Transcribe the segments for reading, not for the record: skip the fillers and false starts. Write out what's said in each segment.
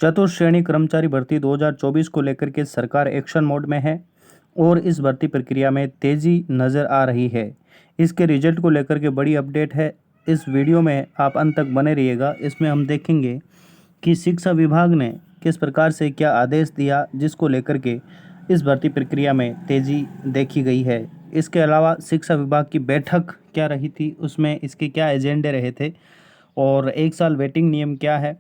चतुर्थ श्रेणी कर्मचारी भर्ती 2024 को लेकर के सरकार एक्शन मोड में है और इस भर्ती प्रक्रिया में तेजी नज़र आ रही है। इसके रिजल्ट को लेकर के बड़ी अपडेट है। इस वीडियो में आप अंत तक बने रहिएगा। इसमें हम देखेंगे कि शिक्षा विभाग ने किस प्रकार से क्या आदेश दिया, जिसको लेकर के इस भर्ती प्रक्रिया में तेजी देखी गई है। इसके अलावा शिक्षा विभाग की बैठक क्या रही थी, उसमें इसके क्या एजेंडे रहे थे और 1 साल वेटिंग नियम क्या है,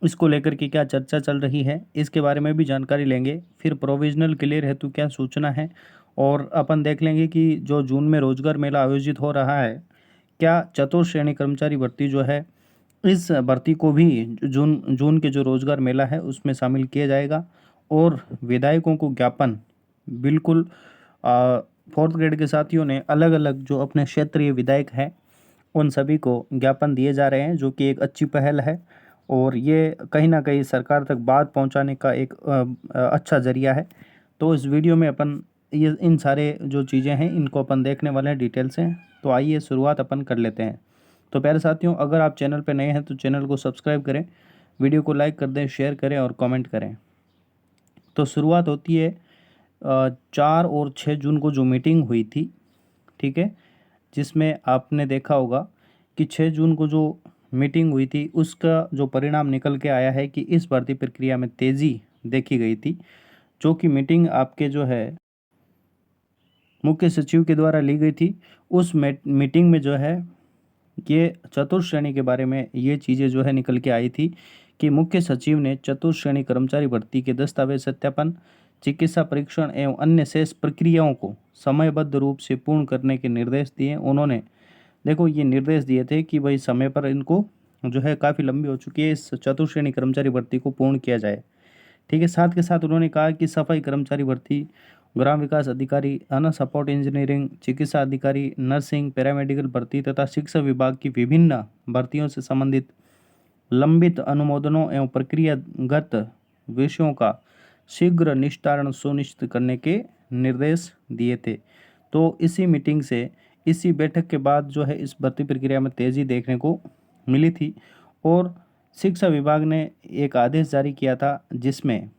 इसको लेकर के क्या चर्चा चल रही है, इसके बारे में भी जानकारी लेंगे। फिर प्रोविजनल क्लियर हेतु क्या सूचना है और अपन देख लेंगे कि जो जून में रोजगार मेला आयोजित हो रहा है, क्या चतुर्थ श्रेणी कर्मचारी भर्ती जो है, इस भर्ती को भी जून के जो रोजगार मेला है उसमें शामिल किया जाएगा। और विधायकों को ज्ञापन, बिल्कुल फोर्थ ग्रेड के साथियों ने अलग अलग जो अपने क्षेत्रीय विधायक हैं उन सभी को ज्ञापन दिए जा रहे हैं, जो कि एक अच्छी पहल है और ये कहीं ना कहीं सरकार तक बात पहुंचाने का एक अच्छा जरिया है। तो इस वीडियो में अपन ये इन सारे जो चीज़ें हैं इनको अपन देखने वाले हैं डिटेल से। तो आइए शुरुआत अपन कर लेते हैं। तो प्यारे साथियों, अगर आप चैनल पर नए हैं तो चैनल को सब्सक्राइब करें, वीडियो को लाइक कर दें, शेयर करें और कमेंट करें। तो शुरुआत होती है 4 और 6 जून को जो मीटिंग हुई थी, ठीक है, जिसमें आपने देखा होगा कि 6 जून को जो मीटिंग हुई थी उसका जो परिणाम निकल के आया है कि इस भर्ती प्रक्रिया में तेज़ी देखी गई थी। जो कि मीटिंग आपके जो है मुख्य सचिव के द्वारा ली गई थी। उस मीटिंग में जो है ये चतुर्थ श्रेणी के बारे में ये चीज़ें जो है निकल के आई थी कि मुख्य सचिव ने चतुर्थ श्रेणी कर्मचारी भर्ती के दस्तावेज सत्यापन, चिकित्सा परीक्षण एवं अन्य शेष प्रक्रियाओं को समयबद्ध रूप से पूर्ण करने के निर्देश दिए। उन्होंने देखो ये निर्देश दिए थे कि भाई समय पर इनको जो है काफ़ी लंबी हो चुकी है, इस चतुर्थ श्रेणी कर्मचारी भर्ती को पूर्ण किया जाए। ठीक है, साथ के साथ उन्होंने कहा कि सफाई कर्मचारी भर्ती, ग्राम विकास अधिकारी, अन सपोर्ट इंजीनियरिंग, चिकित्सा अधिकारी, नर्सिंग, पैरामेडिकल भर्ती तथा शिक्षा विभाग की विभिन्न भर्तियों से संबंधित लंबित अनुमोदनों एवं प्रक्रियागत विषयों का शीघ्र निस्तारण सुनिश्चित करने के निर्देश दिए थे। तो इसी मीटिंग से, इसी बैठक के बाद जो है इस भर्ती प्रक्रिया में तेज़ी देखने को मिली थी और शिक्षा विभाग ने एक आदेश जारी किया था, जिसमें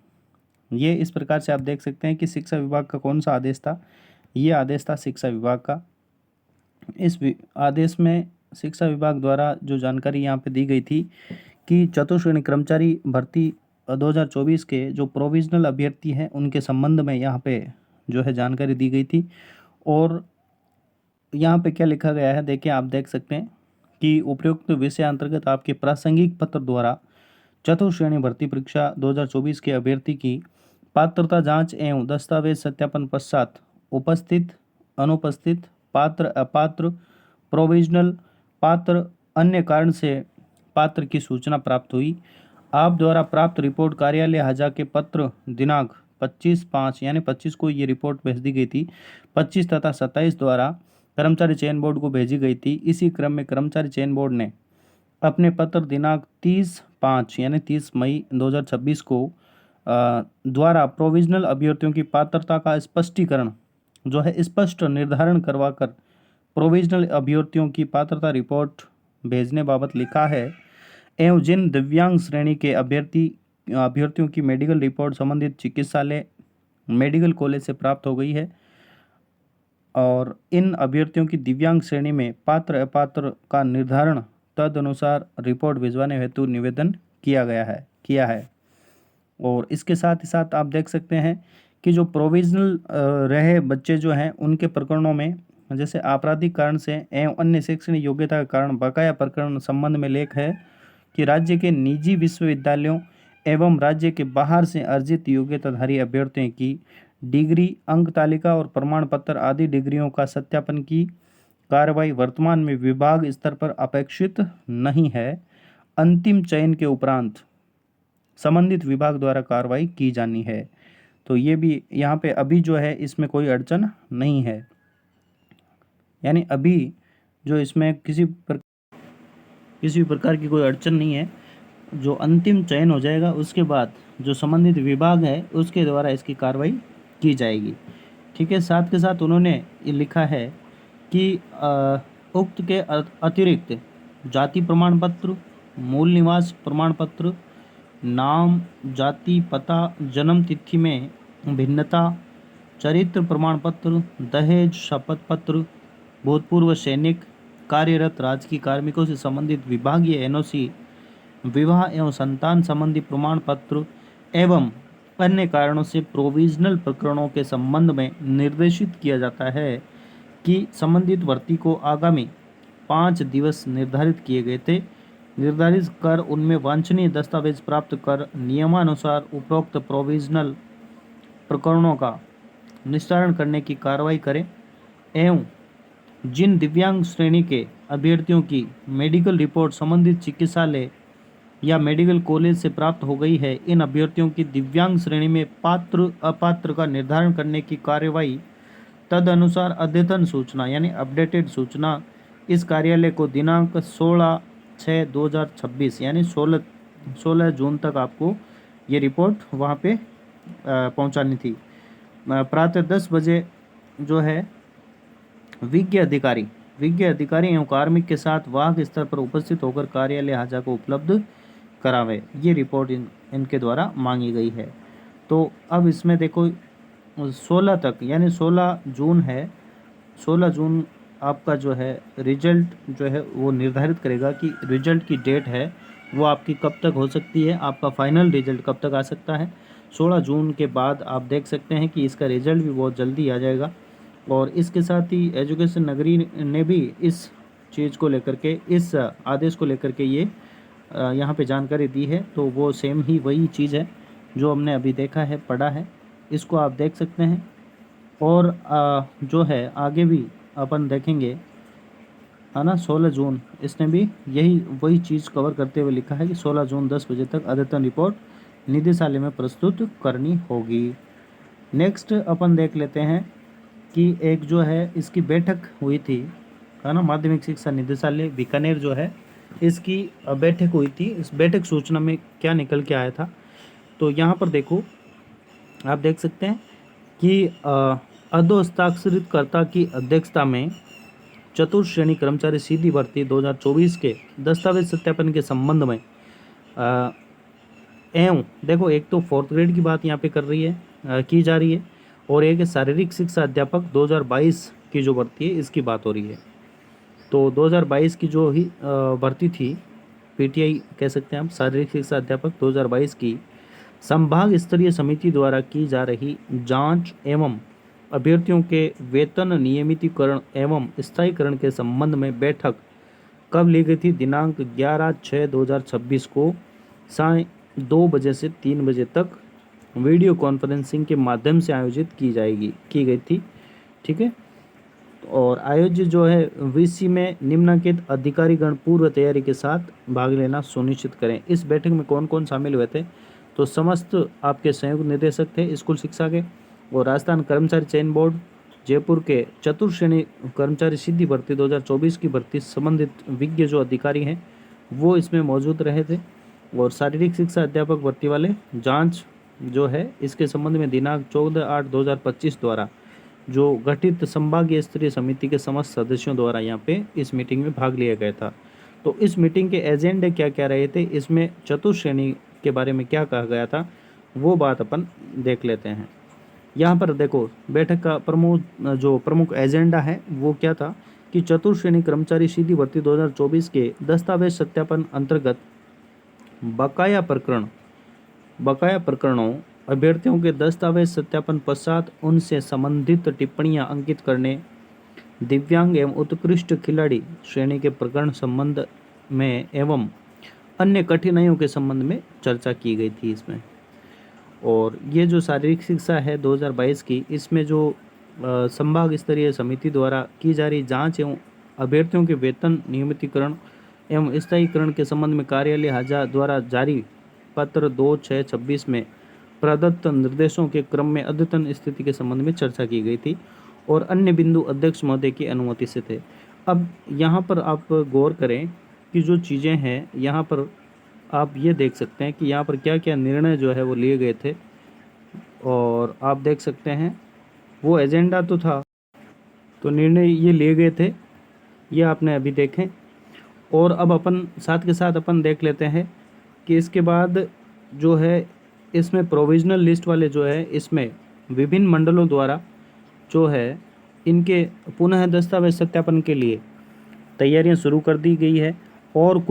ये इस प्रकार से आप देख सकते हैं कि शिक्षा विभाग का कौन सा आदेश था। ये आदेश था शिक्षा विभाग का। इस आदेश में शिक्षा विभाग द्वारा जो जानकारी यहाँ पे दी गई थी कि चतुर्थ श्रेणी कर्मचारी भर्ती 2024 के जो प्रोविजनल अभ्यर्थी हैं उनके संबंध में यहाँ पे जो है जानकारी दी गई थी। और यहाँ पे क्या लिखा गया है, देखिए आप देख सकते हैं कि उपयुक्त विषय अंतर्गत आपके प्रासंगिक पत्र द्वारा चतुर्थ श्रेणी भर्ती परीक्षा 2024 के अभ्यर्थी की पात्रता जांच एवं दस्तावेज सत्यापन पश्चात उपस्थित, अनुपस्थित, पात्र, अपात्र, प्रोविजनल, पात्र, अन्य कारण से पात्र की सूचना प्राप्त हुई। आप द्वारा प्राप्त रिपोर्ट कार्यालय हजा के पत्र दिनांक 25/5 यानी 25 को ये रिपोर्ट भेज दी गई थी। 25 तथा 27 द्वारा कर्मचारी चयन बोर्ड को भेजी गई थी। इसी क्रम में कर्मचारी चयन बोर्ड ने अपने पत्र दिनांक 30/5 यानी 30 मई 2026 को द्वारा प्रोविजनल अभ्यर्थियों की पात्रता का स्पष्टीकरण जो है स्पष्ट निर्धारण करवाकर प्रोविजनल अभ्यर्थियों की पात्रता रिपोर्ट भेजने बाबत लिखा है। एवं जिन दिव्यांग श्रेणी के अभ्यर्थियों की मेडिकल रिपोर्ट संबंधित चिकित्सालय मेडिकल कॉलेज से प्राप्त हो गई है और इन अभ्यर्थियों की दिव्यांग श्रेणी में पात्र अपात्र का निर्धारण तदनुसार रिपोर्ट भिजवाने हेतु निवेदन किया है। और इसके साथ ही साथ आप देख सकते हैं कि जो प्रोविजनल रहे बच्चे जो हैं उनके प्रकरणों में जैसे आपराधिक कारण से एवं अन्य शैक्षणिक योग्यता के कारण बकाया प्रकरण संबंध में लेख है कि राज्य के निजी विश्वविद्यालयों एवं राज्य के बाहर से अर्जित योग्यताधारी अभ्यर्थियों की डिग्री, अंक तालिका और प्रमाण पत्र आदि डिग्रियों का सत्यापन की कार्रवाई वर्तमान में विभाग स्तर पर अपेक्षित नहीं है। अंतिम चयन के उपरांत संबंधित विभाग द्वारा कार्रवाई की जानी है। तो ये भी यहाँ पे अभी जो है इसमें कोई अड़चन नहीं है, यानी अभी जो इसमें किसी प्रकार की कोई अड़चन नहीं है। जो अंतिम चयन हो जाएगा उसके बाद जो संबंधित विभाग है उसके द्वारा इसकी कार्रवाई की जाएगी। ठीक है, साथ के साथ उन्होंने ये लिखा है कि उक्त के अतिरिक्त जाति प्रमाण पत्र, मूल निवास प्रमाण पत्र, नाम, जाति, पता, जन्म तिथि में भिन्नता, चरित्र प्रमाण पत्र, दहेज, शपथ पत्र, भूतपूर्व सैनिक, कार्यरत राजकीय कार्मिकों से संबंधित विभागीय एनओसी, विवाह एवं संतान संबंधी प्रमाण पत्र एवं अन्य कारणों से प्रोविजनल प्रकरणों के संबंध में निर्देशित किया जाता है कि संबंधित व्यक्ति को आगामी 5 दिवस निर्धारित किए गए थे निर्धारित कर उनमें वांछनीय दस्तावेज प्राप्त कर नियमानुसार उपरोक्त प्रोविजनल प्रकरणों का निस्तारण करने की कार्रवाई करें एवं जिन दिव्यांग श्रेणी के अभ्यर्थियों की मेडिकल रिपोर्ट संबंधित चिकित्सालय या मेडिकल कॉलेज से प्राप्त हो गई है, इन अभ्यर्थियों की दिव्यांग श्रेणी में पात्र अपात्र का निर्धारण करने की कार्यवाही तद अनुसार अद्यतन सूचना यानी अपडेटेड सूचना इस कार्यालय को दिनांक 16/6/2026 यानी 16 जून तक आपको ये रिपोर्ट वहाँ पे पहुँचानी थी। प्रातः 10 बजे जो है विज्ञ अधिकारी एवं कार्मिक के साथ वाहक स्तर पर उपस्थित होकर कार्यालय हाजा को उपलब्ध करावे, ये रिपोर्ट इनके द्वारा मांगी गई है। तो अब इसमें देखो 16 तक यानी 16 जून है, 16 जून आपका जो है रिजल्ट जो है वो निर्धारित करेगा कि रिजल्ट की डेट है वो आपकी कब तक हो सकती है, आपका फाइनल रिजल्ट कब तक आ सकता है। 16 जून के बाद आप देख सकते हैं कि इसका रिजल्ट भी बहुत जल्दी आ जाएगा। और इसके साथ ही एजुकेशन नगरी ने भी इस चीज़ को लेकर के, इस आदेश को लेकर के ये यहाँ पे जानकारी दी है। तो वो सेम ही वही चीज़ है जो हमने अभी देखा है, पढ़ा है, इसको आप देख सकते हैं। और जो है आगे भी अपन देखेंगे, है ना। 16 जून इसने भी यही वही चीज़ कवर करते हुए लिखा है कि 16 जून 10 बजे तक अद्यतन रिपोर्ट निदेशालय में प्रस्तुत करनी होगी। नेक्स्ट अपन देख लेते हैं कि एक जो है इसकी बैठक हुई थी, है ना, माध्यमिक शिक्षा निदेशालय बीकानेर जो है इसकी बैठक हुई थी। इस बैठक सूचना में क्या निकल के आया था, तो यहाँ पर देखो आप देख सकते हैं कि अधोहस्ताक्षरित कर्ता की अध्यक्षता में चतुर्थ श्रेणी कर्मचारी सीधी भर्ती 2024 के दस्तावेज सत्यापन के संबंध में एवं देखो एक तो 4th ग्रेड की बात यहाँ पे कर रही है की जा रही है, और एक शारीरिक शिक्षा अध्यापक 2022 की जो भर्ती है इसकी बात हो रही है। तो 2022 की जो ही भर्ती थी, पीटीआई कह सकते हैं हम, शारीरिक शिक्षा अध्यापक 2022 की संभाग स्तरीय समिति द्वारा की जा रही जांच एवं अभ्यर्थियों के वेतन नियमितीकरण एवं स्थायीकरण के संबंध में बैठक कब ली गई थी, दिनांक 11/6/2026 को 2:30 बजे से 3 बजे तक वीडियो कॉन्फ्रेंसिंग के माध्यम से आयोजित की गई थी, ठीक है। और आयोजित जो है वीसी में निम्नलिखित अधिकारीगण पूर्व तैयारी के साथ भाग लेना सुनिश्चित करें। इस बैठक में कौन कौन शामिल हुए थे, तो समस्त आपके संयुक्त निदेशक थे स्कूल शिक्षा के, और राजस्थान कर्मचारी चयन बोर्ड, जयपुर के चतुर्थ श्रेणी कर्मचारी सीधी भर्ती 2024 की भर्ती संबंधित विज्ञ जो अधिकारी हैं वो इसमें मौजूद रहे थे, और शारीरिक शिक्षा अध्यापक भर्ती वाले जांच जो है इसके संबंध में दिनांक 14/8/2025 द्वारा जो गठित संभागीय स्तरीय समिति के समस्त सदस्यों द्वारा यहाँ पे इस मीटिंग में भाग लिया गया था। तो इस मीटिंग के एजेंडे क्या क्या रहे थे, इसमें चतुर्थ श्रेणी के बारे में क्या कहा गया था, वो बात अपन देख लेते हैं। यहाँ पर देखो बैठक का प्रमुख एजेंडा है वो क्या था कि चतुर्थ श्रेणी कर्मचारी सीधी भर्ती 2024 के दस्तावेज सत्यापन अंतर्गत बकाया प्रकरणों अभ्यर्थियों के दस्तावेज सत्यापन पश्चात उनसे संबंधित टिप्पणियां अंकित करने, दिव्यांग एवं उत्कृष्ट खिलाड़ी श्रेणी के प्रकरण संबंध में एवं अन्य कठिनाइयों के संबंध में चर्चा की गई थी इसमें। और ये जो शारीरिक शिक्षा है 2022 की, इसमें जो संभाग स्तरीय समिति द्वारा की जा रही जांच एवं अभ्यर्थियों के वेतन नियमितीकरण एवं स्थायीकरण के संबंध में कार्यालय हाजा द्वारा जारी पत्र 2/6/26 में प्रदत्त निर्देशों के क्रम में अद्यतन स्थिति के संबंध में चर्चा की गई थी, और अन्य बिंदु अध्यक्ष महोदय की अनुमति से थे। अब यहाँ पर आप गौर करें कि जो चीज़ें हैं यहाँ पर आप ये देख सकते हैं कि यहाँ पर क्या क्या निर्णय जो है वो लिए गए थे, और आप देख सकते हैं वो एजेंडा तो था, तो निर्णय ये लिए गए थे, ये आपने अभी देखें। और अब अपन साथ के साथ अपन देख लेते हैं कि इसके बाद जो है इसमें प्रोविज़नल लिस्ट वाले जो है इसमें विभिन्न मंडलों द्वारा जो है इनके पुनः दस्तावेज सत्यापन के लिए तैयारियां शुरू कर दी गई है और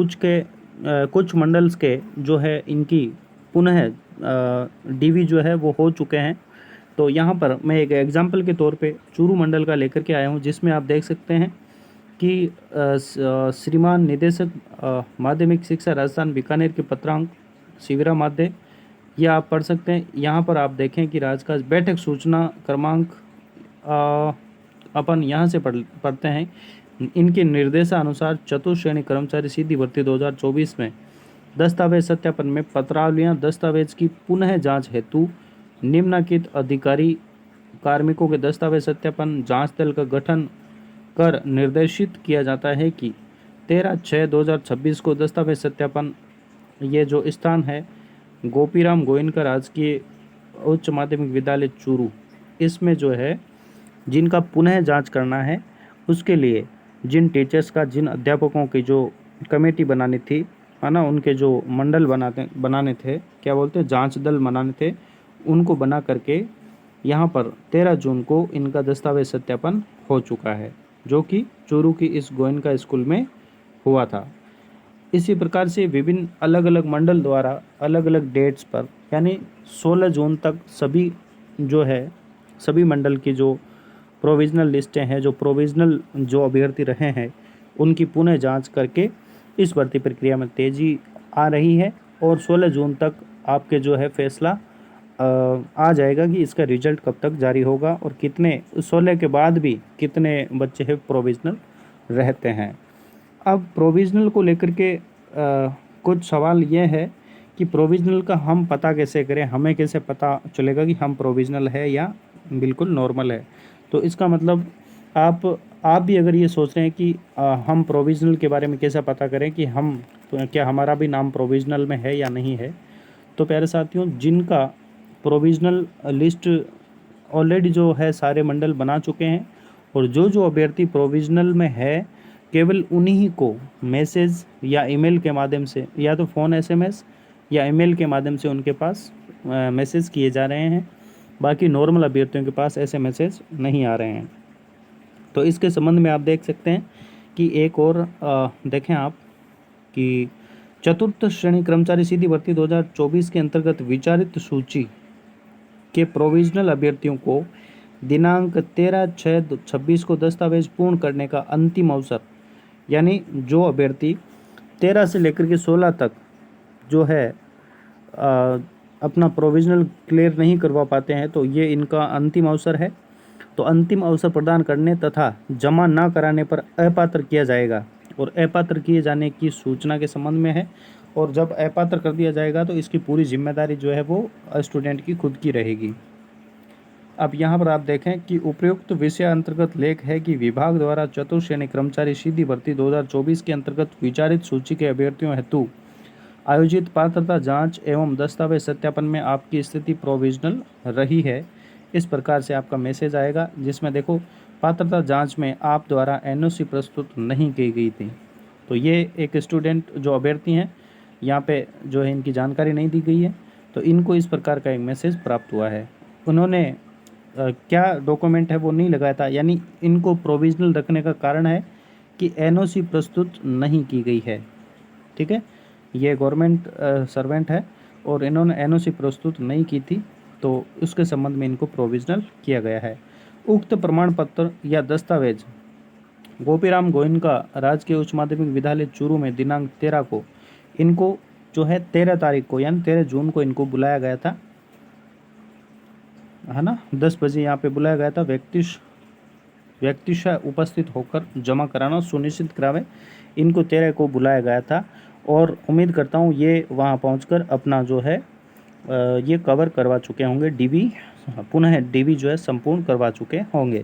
कुछ मंडल्स के जो है इनकी पुनः डीवी जो है वो हो चुके हैं। तो यहाँ पर मैं एक एग्जांपल के तौर पे चूरू मंडल का लेकर के आया हूँ, जिसमें आप देख सकते हैं कि श्रीमान निदेशक माध्यमिक शिक्षा राजस्थान बीकानेर के पत्रांक शिविरा माध्य, ये आप पढ़ सकते हैं। यहाँ पर आप देखें कि राजकाज बैठक सूचना क्रमांक अपन यहाँ से पढ़ते हैं। इनके निर्देशानुसार चतुर्थ श्रेणी कर्मचारी सीधी भर्ती 2024 में दस्तावेज सत्यापन में पत्रावलियाँ दस्तावेज की पुनः जांच हेतु निम्नलिखित अधिकारी कार्मिकों के दस्तावेज सत्यापन जांच दल का गठन कर निर्देशित किया जाता है कि 13/6/2026 को दस्तावेज सत्यापन, ये जो स्थान है गोपीराम गोयनका राजकीय उच्च माध्यमिक विद्यालय चूरू, इसमें जो है जिनका पुनः जांच करना है उसके लिए जिन टीचर्स का, जिन अध्यापकों की जो कमेटी बनानी थी, है ना, उनके जो मंडल बनाने थे, क्या बोलते हैं, जांच दल बनाने थे, उनको बना करके यहाँ पर 13 जून को इनका दस्तावेज सत्यापन हो चुका है, जो कि चूरू की इस गोयनका स्कूल में हुआ था। इसी प्रकार से विभिन्न अलग अलग मंडल द्वारा अलग अलग डेट्स पर, यानी 16 जून तक सभी जो है सभी मंडल की जो प्रोविज़नल लिस्टें हैं, जो प्रोविज़नल जो अभ्यर्थी रहे हैं, उनकी पुनः जांच करके इस भर्ती प्रक्रिया में तेज़ी आ रही है और 16 जून तक आपके जो है फैसला आ जाएगा कि इसका रिजल्ट कब तक जारी होगा और कितने 16 के बाद भी कितने बच्चे हैं प्रोविज़नल रहते हैं। अब प्रोविज़नल को लेकर के कुछ सवाल ये है कि प्रोविज़नल का हम पता कैसे करें, हमें कैसे पता चलेगा कि हम प्रोविज़नल है या बिल्कुल नॉर्मल है। तो इसका मतलब आप भी अगर ये सोच रहे हैं कि हम प्रोविज़नल के बारे में कैसे पता करें कि हम क्या हमारा भी नाम प्रोविज़नल में है या नहीं है, तो प्यारे साथियों, जिनका प्रोविज़नल लिस्ट ऑलरेडी जो है सारे मंडल बना चुके हैं और जो अभ्यर्थी प्रोविज़नल में है, केवल उन्हीं को मैसेज या ईमेल के माध्यम से, या तो फ़ोन SMS या ईमेल के माध्यम से उनके पास मैसेज किए जा रहे हैं। बाकी नॉर्मल अभ्यर्थियों के पास ऐसे मैसेज नहीं आ रहे हैं। तो इसके संबंध में आप देख सकते हैं कि एक और देखें आप कि चतुर्थ श्रेणी कर्मचारी सीधी भर्ती 2024 के अंतर्गत विचारित सूची के प्रोविज़नल अभ्यर्थियों को दिनांक 13/6/26 को दस्तावेज पूर्ण करने का अंतिम अवसर, यानी जो अभ्यर्थी 13 से लेकर के 16 तक जो है अपना प्रोविज़नल क्लियर नहीं करवा पाते हैं, तो ये इनका अंतिम अवसर है। तो अंतिम अवसर प्रदान करने तथा जमा ना कराने पर अपात्र किया जाएगा और अपात्र किए जाने की सूचना के संबंध में है। और जब अपात्र कर दिया जाएगा तो इसकी पूरी जिम्मेदारी जो है वो स्टूडेंट की खुद की रहेगी। अब यहाँ पर आप देखें कि उपयुक्त विषय अंतर्गत लेख है कि विभाग द्वारा चतुर्थ श्रेणी कर्मचारी सीधी भर्ती 2024 के अंतर्गत विचारित सूची के अभ्यर्थियों हेतु आयोजित पात्रता जांच एवं दस्तावेज सत्यापन में आपकी स्थिति प्रोविज़नल रही है। इस प्रकार से आपका मैसेज आएगा, जिसमें देखो पात्रता जांच में आप द्वारा NOC प्रस्तुत नहीं की गई थी। तो ये एक स्टूडेंट जो अभ्यर्थी हैं, यहाँ पे जो है इनकी जानकारी नहीं दी गई है, तो इनको इस प्रकार का एक मैसेज प्राप्त हुआ है। उन्होंने क्या डॉक्यूमेंट है वो नहीं लगाया था, यानी इनको प्रोविज़नल रखने का कारण है कि NOC प्रस्तुत नहीं की गई है। ठीक है, ये गवर्नमेंट सर्वेंट है और इन्होंने NOC प्रस्तुत नहीं की थी, तो उसके संबंध में इनको प्रोविज़नल किया गया है। उक्त प्रमाण पत्र या दस्तावेज गोपीराम गोयनका राजकीय उच्च माध्यमिक विद्यालय चूरू में दिनांक 13 को इनको जो है 13 तारीख को, यानी 13 जून को इनको बुलाया गया था, है ना, 10 बजे यहाँ पे बुलाया गया था। व्यक्तिशः उपस्थित होकर जमा कराना सुनिश्चित करावे, इनको 13 को बुलाया गया था और उम्मीद करता हूँ ये वहाँ पहुँचकर अपना जो है ये कवर करवा चुके होंगे, डीवी पुनः डीवी जो है संपूर्ण करवा चुके होंगे।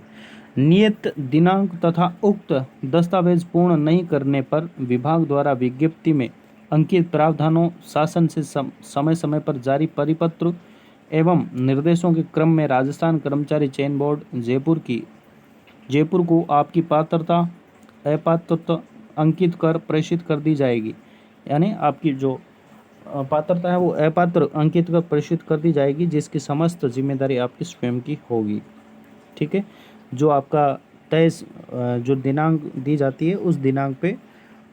नियत दिनांक तथा उक्त दस्तावेज पूर्ण नहीं करने पर विभाग द्वारा विज्ञप्ति में अंकित प्रावधानों, शासन से समय समय पर जारी परिपत्र एवं निर्देशों के क्रम में राजस्थान कर्मचारी चयन बोर्ड जयपुर को आपकी पात्रता अपात्रता अंकित कर प्रेषित कर दी जाएगी। यानी आपकी जो पात्रता है वो अपात्र अंकित कर प्रेषित कर दी जाएगी, जिसकी समस्त जिम्मेदारी आपकी स्वयं की होगी। ठीक है, जो आपका तय जो दिनांक दी जाती है उस दिनांक पे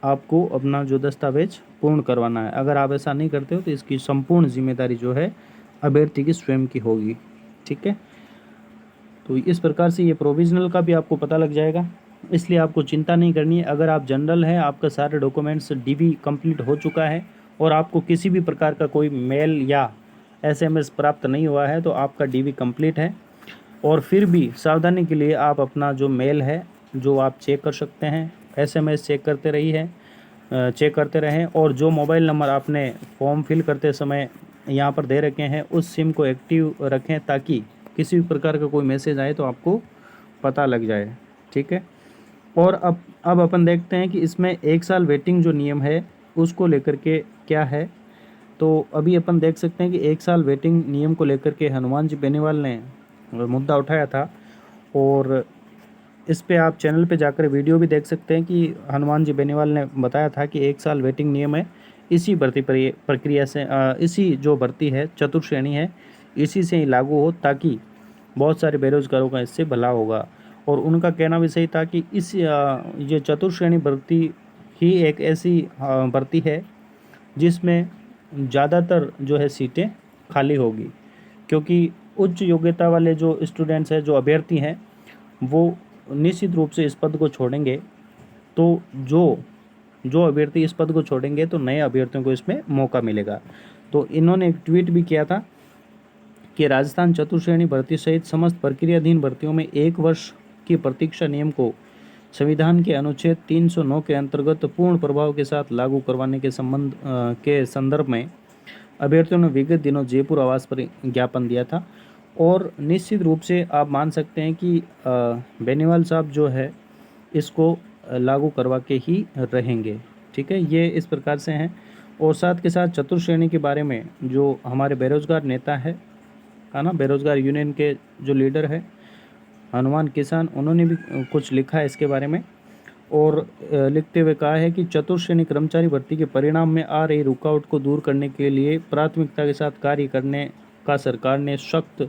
आपको अपना जो दस्तावेज पूर्ण करवाना है। अगर आप ऐसा नहीं करते हो तो इसकी संपूर्ण जिम्मेदारी जो है अभ्यर्थी की स्वयं की होगी। ठीक है, तो इस प्रकार से ये प्रोविजनल का भी आपको पता लग जाएगा, इसलिए आपको चिंता नहीं करनी है। अगर आप जनरल हैं, आपका सारे डॉक्यूमेंट्स डीवी कंप्लीट हो चुका है और आपको किसी भी प्रकार का कोई मेल या एसएमएस प्राप्त नहीं हुआ है तो आपका डीवी कंप्लीट है। और फिर भी सावधानी के लिए आप अपना जो मेल है जो आप चेक कर सकते हैं, एसएमएस चेक करते रहें और जो मोबाइल नंबर आपने फॉर्म फिल करते समय यहाँ पर दे रखे हैं उस सिम को एक्टिव रखें, ताकि किसी भी प्रकार का कोई मैसेज आए तो आपको पता लग जाए। ठीक है, और अब अपन देखते हैं कि इसमें 1 साल वेटिंग जो नियम है उसको लेकर के क्या है। तो अभी अपन देख सकते हैं कि 1 साल वेटिंग नियम को लेकर के हनुमान जी बेनीवाल ने मुद्दा उठाया था, और इस पे आप चैनल पे जाकर वीडियो भी देख सकते हैं कि हनुमान जी बेनीवाल ने बताया था कि 1 साल वेटिंग नियम है, इसी भर्ती प्रक्रिया से इसी जो भर्ती है चतुर्श्रेणी है इसी से ही लागू हो, ताकि बहुत सारे बेरोजगारों का इससे भला होगा। और उनका कहना भी सही था कि ये चतुर्श्रेणी भर्ती ही एक ऐसी भर्ती है जिसमें ज़्यादातर जो है सीटें खाली होगी, क्योंकि उच्च योग्यता वाले जो स्टूडेंट्स हैं, जो अभ्यर्थी हैं, वो निश्चित रूप से इस पद को छोड़ेंगे। तो जो अभ्यर्थी इस पद को छोड़ेंगे तो नए अभ्यर्थियों को इसमें मौका मिलेगा। तो इन्होंने एक ट्वीट भी किया था कि राजस्थान चतुर्श्रेणी भर्ती सहित समस्त प्रक्रियाधीन भर्तियों में 1 वर्ष की प्रतीक्षा नियम को संविधान के अनुच्छेद 309 के अंतर्गत पूर्ण प्रभाव के साथ लागू करवाने के संदर्भ में अभ्यर्थियों ने विगत दिनों जयपुर आवास पर ज्ञापन दिया था। और निश्चित रूप से आप मान सकते हैं कि बेनीवाल साहब जो है इसको लागू करवा के ही रहेंगे। ठीक है, ये इस प्रकार से हैं। और साथ के साथ चतुर्श्रेणी के बारे में जो हमारे बेरोजगार नेता है ना, बेरोजगार यूनियन के जो लीडर है हनुमान किसान, उन्होंने भी कुछ लिखा है इसके बारे में, और लिखते हुए कहा है कि चतुर्श्रेणी कर्मचारी भर्ती के परिणाम में आ रही रुकावट को दूर करने के लिए प्राथमिकता के साथ कार्य करने का सरकार ने सख्त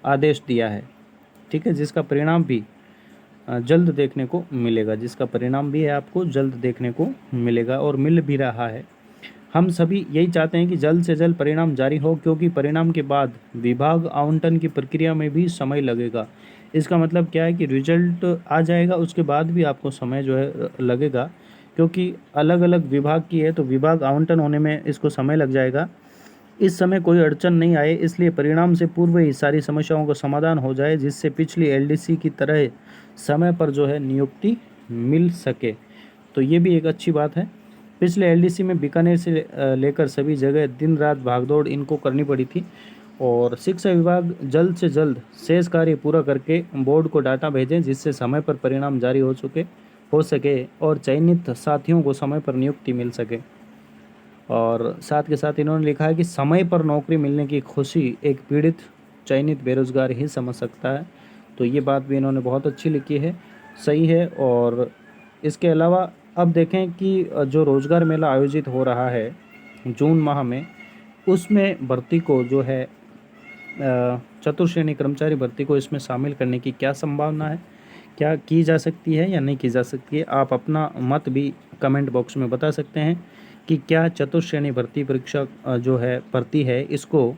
आदेश दिया है। ठीक है, जिसका परिणाम भी जल्द देखने को मिलेगा, जिसका परिणाम भी है आपको जल्द देखने को मिलेगा और मिल भी रहा है। हम सभी यही चाहते हैं कि जल्द से जल्द परिणाम जारी हो, क्योंकि परिणाम के बाद विभाग आवंटन की प्रक्रिया में भी समय लगेगा। इसका मतलब क्या है कि रिजल्ट आ जाएगा, उसके बाद भी आपको समय जो है लगेगा, क्योंकि अलग अलग विभाग की है तो विभाग आवंटन होने में इसको समय लग जाएगा। इस समय कोई अड़चन नहीं आए, इसलिए परिणाम से पूर्व ही सारी समस्याओं का समाधान हो जाए, जिससे पिछली एलडीसी की तरह समय पर जो है नियुक्ति मिल सके। तो ये भी एक अच्छी बात है। पिछले एलडीसी में बीकानेर से लेकर सभी जगह दिन रात भागदौड़ इनको करनी पड़ी थी, और शिक्षा विभाग जल्द से जल्द शेष कार्य पूरा करके बोर्ड को डाटा भेजें, जिससे समय पर परिणाम जारी हो सके और चयनित साथियों को समय पर नियुक्ति मिल सके। और साथ के साथ इन्होंने लिखा है कि समय पर नौकरी मिलने की खुशी एक पीड़ित चयनित बेरोजगार ही समझ सकता है। तो ये बात भी इन्होंने बहुत अच्छी लिखी है, सही है। और इसके अलावा अब देखें कि जो रोज़गार मेला आयोजित हो रहा है जून माह में, उसमें भर्ती को जो है चतुर्श्रेणी कर्मचारी भर्ती को इसमें शामिल करने की क्या संभावना है, क्या की जा सकती है या नहीं की जा सकती है। आप अपना मत भी कमेंट बॉक्स में बता सकते हैं कि क्या चतुर्श्रेणी भर्ती परीक्षा जो है भर्ती है इसको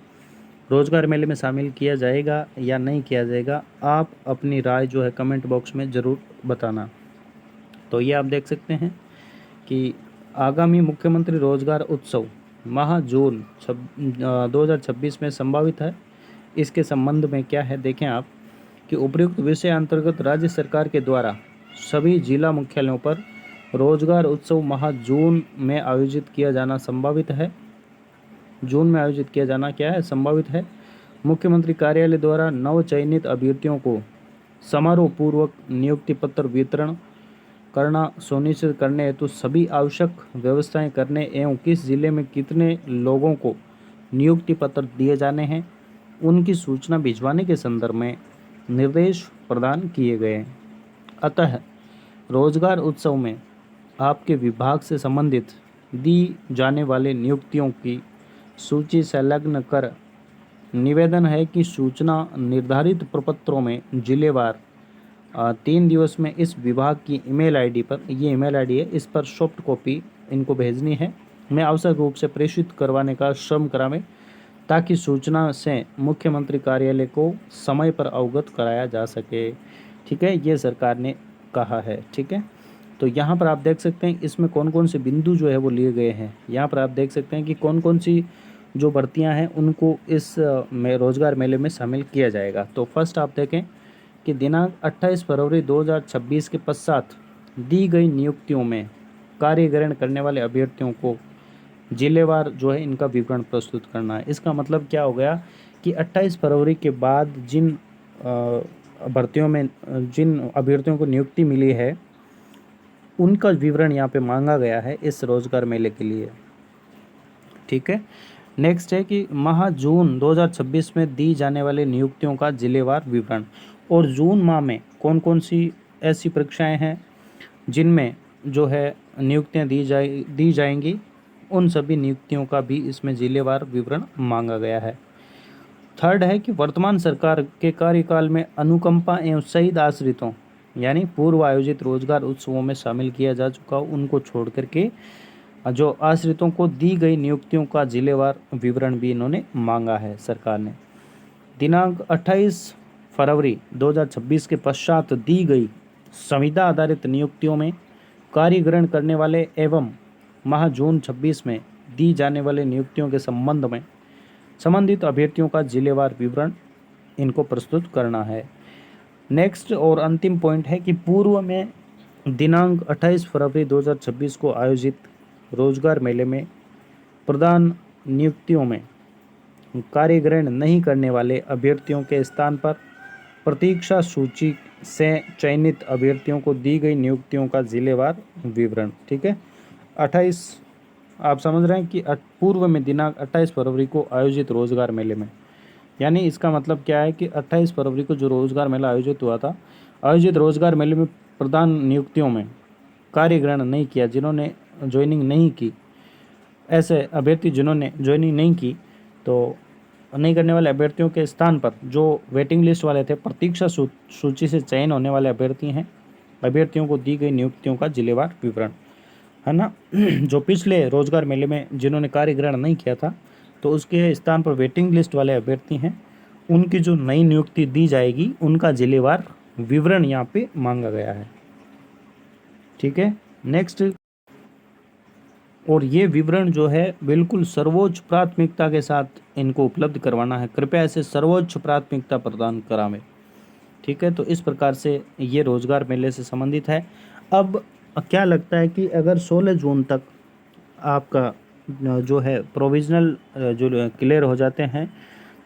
रोज़गार मेले में शामिल किया जाएगा या नहीं किया जाएगा। आप अपनी राय जो है कमेंट बॉक्स में ज़रूर बताना। तो ये आप देख सकते हैं कि आगामी मुख्यमंत्री रोजगार उत्सव माह जून 2026 में संभावित है। इसके संबंध में क्या है देखें आप कि उपयुक्त विषय अंतर्गत राज्य सरकार के द्वारा सभी जिला मुख्यालयों पर रोजगार उत्सव माह जून में आयोजित किया जाना संभावित है। जून में आयोजित किया जाना क्या है, संभावित है। मुख्यमंत्री कार्यालय द्वारा नव चयनित अभ्यर्थियों को समारोह पूर्वक नियुक्ति पत्र वितरण करना सुनिश्चित करने हेतु सभी आवश्यक व्यवस्थाएं करने एवं किस जिले में कितने लोगों को नियुक्ति पत्र दिए जाने हैं उनकी सूचना भिजवाने के संदर्भ में निर्देश प्रदान किए गए। अतः रोजगार उत्सव में आपके विभाग से संबंधित दी जाने वाले नियुक्तियों की सूची संलग्न कर निवेदन है कि सूचना निर्धारित प्रपत्रों में जिलेवार 3 दिवस में इस विभाग की ईमेल आईडी पर, ये ईमेल आईडी है, इस पर सॉफ्ट कॉपी इनको भेजनी है, मैं आवश्यक रूप से प्रेषित करवाने का श्रम करावें ताकि सूचना से मुख्यमंत्री कार्यालय को समय पर अवगत कराया जा सके। ठीक है, ये सरकार ने कहा है। ठीक है, तो यहाँ पर आप देख सकते हैं इसमें कौन कौन से बिंदु जो है वो लिए गए हैं। यहाँ पर आप देख सकते हैं कि कौन कौन सी जो भर्तियाँ हैं उनको इस रोजगार मेले में शामिल किया जाएगा। तो फर्स्ट आप देखें कि दिनांक 28 फरवरी 2026 के पश्चात दी गई नियुक्तियों में कार्य ग्रहण करने वाले अभ्यर्थियों को जिलेवार जो है इनका विवरण प्रस्तुत करना है। इसका मतलब क्या हो गया कि 28 फरवरी के बाद जिन भर्तियों में जिन अभ्यर्थियों को नियुक्ति मिली है उनका विवरण यहाँ पे मांगा गया है इस रोजगार मेले के लिए। ठीक है, नेक्स्ट है कि माह जून 2026 में दी जाने वाली नियुक्तियों का जिलेवार विवरण, और जून माह में कौन कौन सी ऐसी परीक्षाएं हैं जिनमें जो है नियुक्तियां दी जाएंगी, उन सभी नियुक्तियों का भी इसमें जिलेवार विवरण मांगा गया है। थर्ड है कि वर्तमान सरकार के कार्यकाल में अनुकंपा एवं शहीद आश्रितों यानी पूर्व आयोजित रोजगार उत्सवों में शामिल किया जा चुका हो उनको छोड़ करके जो आश्रितों को दी गई नियुक्तियों का जिलेवार विवरण भी इन्होंने मांगा है सरकार ने। दिनांक 28 फरवरी 2026 के पश्चात दी गई संविदा आधारित नियुक्तियों में कार्य ग्रहण करने वाले एवं माह जून 26 में दी जाने वाले नियुक्तियों के संबंध में संबंधित अभ्यर्थियों का जिलेवार विवरण इनको प्रस्तुत करना है। नेक्स्ट और अंतिम पॉइंट है कि पूर्व में दिनांक 28 फरवरी 2026 को आयोजित रोजगार मेले में प्रदान नियुक्तियों में कार्य ग्रहण नहीं करने वाले अभ्यर्थियों के स्थान पर प्रतीक्षा सूची से चयनित अभ्यर्थियों को दी गई नियुक्तियों का जिलेवार विवरण। ठीक है, 28 आप समझ रहे हैं कि पूर्व में दिनांक 28 फरवरी को आयोजित रोजगार मेले में, यानी इसका मतलब क्या है कि 28 फरवरी को जो रोजगार मेला आयोजित हुआ था, आयोजित रोजगार मेले में प्रदान नियुक्तियों में कार्य ग्रहण नहीं किया, जिन्होंने ज्वाइनिंग नहीं की, ऐसे अभ्यर्थी जिन्होंने ज्वाइनिंग नहीं की, तो नहीं करने वाले अभ्यर्थियों के स्थान पर जो वेटिंग लिस्ट वाले थे, प्रतीक्षा सूची से चयन होने वाले अभ्यर्थी हैं, अभ्यर्थियों को दी गई नियुक्तियों का जिलेवार विवरण, है ना। जो पिछले रोजगार मेले में जिन्होंने कार्य ग्रहण नहीं किया था तो उसके स्थान पर वेटिंग लिस्ट वाले अभ्यर्थी हैं, उनकी जो नई नियुक्ति दी जाएगी उनका जिलेवार विवरण यहाँ पे मांगा गया है। ठीक है, नेक्स्ट, और ये विवरण जो है बिल्कुल सर्वोच्च प्राथमिकता के साथ इनको उपलब्ध करवाना है, कृपया इसे सर्वोच्च प्राथमिकता प्रदान करावें। ठीक है, तो इस प्रकार से ये रोजगार मेले से संबंधित है। अब क्या लगता है कि अगर 16 जून तक आपका जो है प्रोविजनल जो क्लियर हो जाते हैं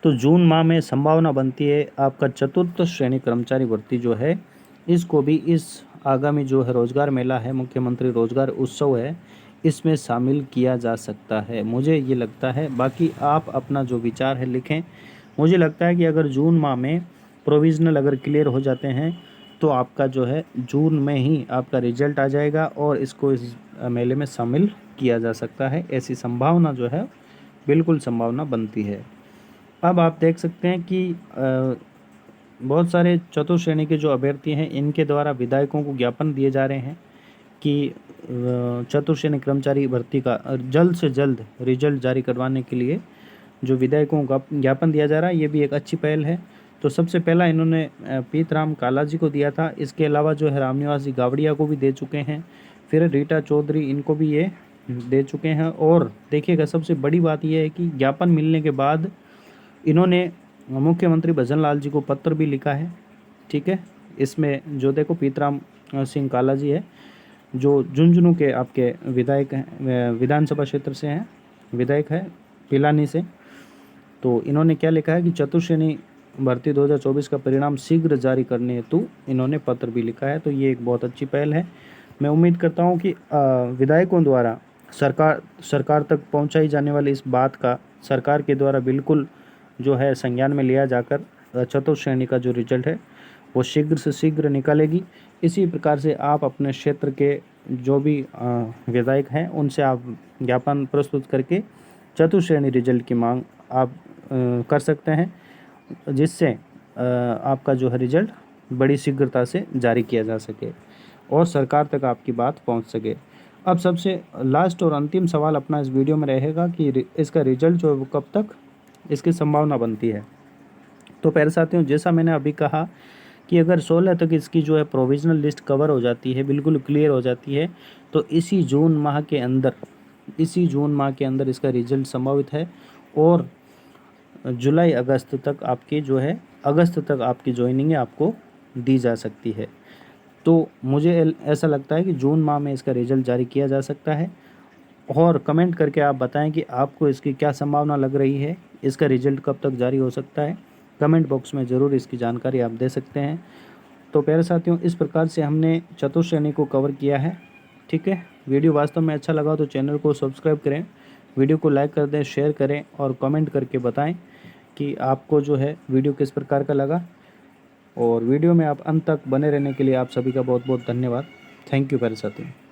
तो जून माह में संभावना बनती है आपका चतुर्थ श्रेणी कर्मचारी भर्ती जो है इसको भी इस आगामी जो है रोजगार मेला है, मुख्यमंत्री रोजगार उत्सव है, इसमें शामिल किया जा सकता है, मुझे ये लगता है। बाकी आप अपना जो विचार है लिखें। मुझे लगता है कि अगर जून माह में प्रोविजनल अगर क्लियर हो जाते हैं तो आपका जो है जून में ही आपका रिजल्ट आ जाएगा और इसको इस मेले में शामिल किया जा सकता है, ऐसी संभावना जो है बिल्कुल संभावना बनती है। अब आप देख सकते हैं कि बहुत सारे चतुर्थ श्रेणी के जो अभ्यर्थी हैं इनके द्वारा विधायकों को ज्ञापन दिए जा रहे हैं कि चतुर्थ श्रेणी कर्मचारी भर्ती का जल्द से जल्द रिजल्ट जारी करवाने के लिए जो विधायकों का ज्ञापन दिया जा रहा है, ये भी एक अच्छी पहल है। तो सबसे पहला इन्होंने पीतराम कालाजी को दिया था, इसके अलावा जो है रामनिवासी गावड़िया को भी दे चुके हैं, फिर रीटा चौधरी इनको भी ये दे चुके हैं। और देखिएगा सबसे बड़ी बात यह है कि ज्ञापन मिलने के बाद इन्होंने मुख्यमंत्री भजन लाल जी को पत्र भी लिखा है। ठीक है, इसमें जो देखो पीतराम सिंह कालाजी है जो झुंझुनू के आपके विधायक हैं, विधानसभा क्षेत्र से हैं, विधायक है पिलानी से। तो इन्होंने क्या लिखा है कि चतुर्थ श्रेणी भर्ती 2024 का परिणाम शीघ्र जारी करने हेतु इन्होंने पत्र भी लिखा है। तो ये एक बहुत अच्छी पहल है। मैं उम्मीद करता हूँ कि विधायकों द्वारा सरकार तक पहुँचाई जाने वाली इस बात का सरकार के द्वारा बिल्कुल जो है संज्ञान में लिया जाकर चतुर्थ श्रेणी का जो रिजल्ट है वो शीघ्र से शीघ्र निकालेगी। इसी प्रकार से आप अपने क्षेत्र के जो भी विधायक हैं उनसे आप ज्ञापन प्रस्तुत करके चतुश्रेणी रिजल्ट की मांग आप कर सकते हैं, जिससे आपका जो है रिजल्ट बड़ी शीघ्रता से जारी किया जा सके और सरकार तक आपकी बात पहुंच सके। अब सबसे लास्ट और अंतिम सवाल अपना इस वीडियो में रहेगा कि इसका रिजल्ट जो है वो कब तक इसकी संभावना बनती है। तो प्यारे साथियों, जैसा मैंने अभी कहा कि अगर 16 तक इसकी जो है प्रोविज़नल लिस्ट कवर हो जाती है, बिल्कुल क्लियर हो जाती है, तो इसी जून माह के अंदर इसका रिजल्ट संभावित है और जुलाई अगस्त तक आपकी ज्वाइनिंग आपको दी जा सकती है। तो मुझे ऐसा लगता है कि जून माह में इसका रिजल्ट जारी किया जा सकता है और कमेंट करके आप बताएं कि आपको इसकी क्या संभावना लग रही है, इसका रिजल्ट कब तक जारी हो सकता है। कमेंट बॉक्स में ज़रूर इसकी जानकारी आप दे सकते हैं। तो प्यारे साथियों, इस प्रकार से हमने चतुश्रेणी को कवर किया है। ठीक है, वीडियो वास्तव में अच्छा लगा तो चैनल को सब्सक्राइब करें, वीडियो को लाइक कर दें, शेयर करें और कमेंट करके बताएं कि आपको जो है वीडियो किस प्रकार का लगा। और वीडियो में आप अंत तक बने रहने के लिए आप सभी का बहुत बहुत धन्यवाद। थैंक यू प्यारे साथियों।